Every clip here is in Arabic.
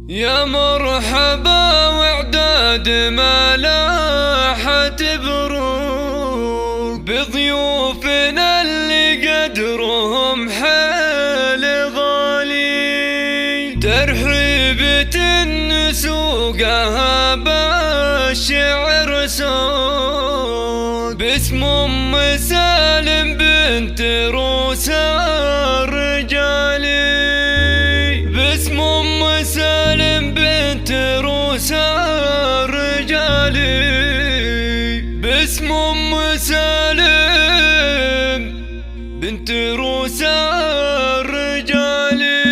يا مرحبا وعداد ملاحة بروق بضيوفنا اللي قدرهم حيل غالي، ترحيبة نسوقها بالشعر سوق باسم ام سالم بنت روسا الرجالي، باسم ام سالم بنت روسا الرجالي، باسم ام سالم بنت روسا الرجالي.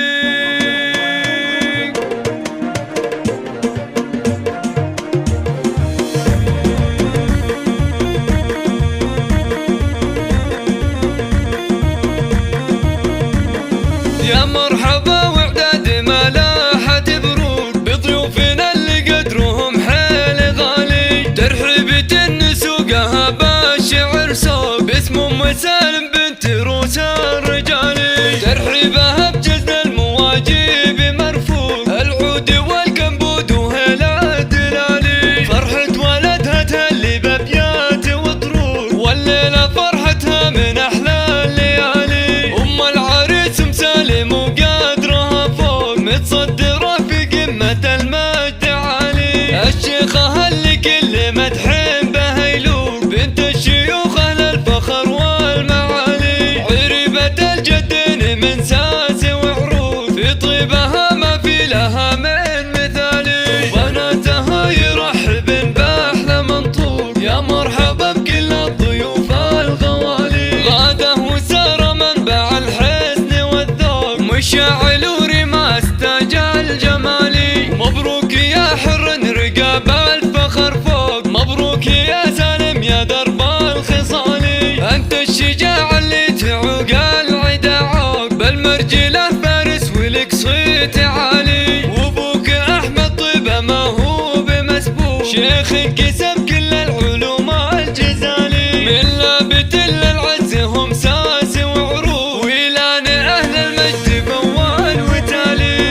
يا مرحبا وعداد ملاحة بروق بضيوفنا اللي قدرهم حيل غالي، ترحيبة نسوقها بالشعر سوق باسم ام سالم بنت روسا الرجالي، ترحيبها بجزء المواجيب مرفوع العود والكمبود وهلا الدلالي، فرحة ولدها تهلي بابيات وطرود والليلة فرحتها من احلى الليالي، ام العريس ام سالم وقدرها فوق متصدرة في قمة المجد عالي، الشيخة اللي كل مدحين بها يلوق بنت الشيوخ اهل الفخر والمعالي، عريبة الجدين من ساس وعروض في طيبها ما في لها من مثالي، بناتها يرحبن باحلى منطوق يا مرحبا بكل الضيوف الغوالي، غاده وسار منبع الحسن والذوق مشاعل ورماس تاج الجمالي، مبروك يا حر رقاب الفخر فوق، مبروك يا سالم يا درب الخصالي، انت الشجاع اللي تعوق العدا عوق بالمرجله فارس ولك صيت عالي، وابوك احمد طيبه ما هو بمسبوق شيخ كسب كل العلوم الجزالي، من لابت للعز هم ساس وعروض ويلان اهل المجد بوال وتالي.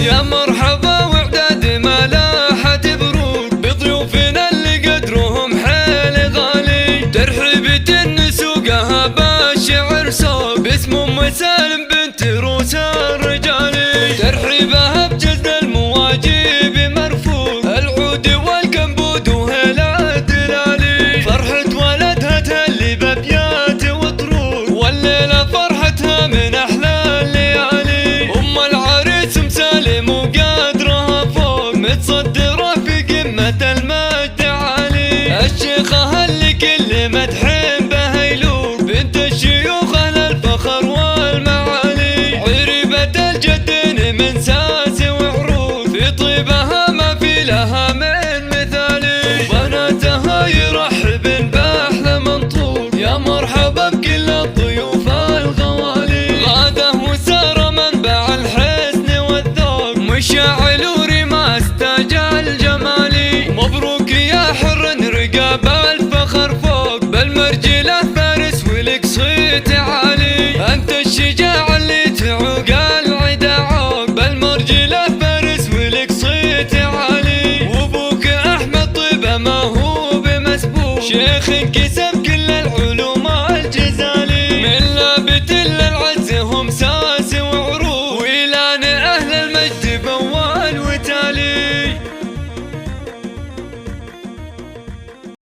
يا مرحبا وعداد ملاحة بروق بضيوفنا اللي قدرهم حيل غالي، ترحيبة نسوقها بالشعر سوق باسم ام سالم بنت روسا الرجالي، ترحيبها بجزء المواجيب مرفوع العود والكمبود وهلا الدلالي، فرحة ولدها تهلي بابيات وطرود والليلة فرحتها من احلى الليالي، ام العريس ام سالم وقدرها فوق متصدرة في قمة المجد عالي، الشيخة اللي كل مدحين بها يلوق بنت الشيوخ اهل الفخر والمعالي، عريبة الجدين من ساس وعروض في طيبها ما في لها من مثالي، بناتها يرحبن باحلى منطوق يا مرحبا بكل الضيوف الغوالي، غاده وسار منبع الحسن والذوق مشاعل ورماس تاج الجمالي، مبروك يا حر رقاب الفخر فوق بالمرجله فارس ولك صيت عالي، انت الشجاع اللي تعوق العدا عوق بالمرجله فارس ولك صيت عالي، وابوك احمد طيبه ما هو بمسبوق شيخ كسب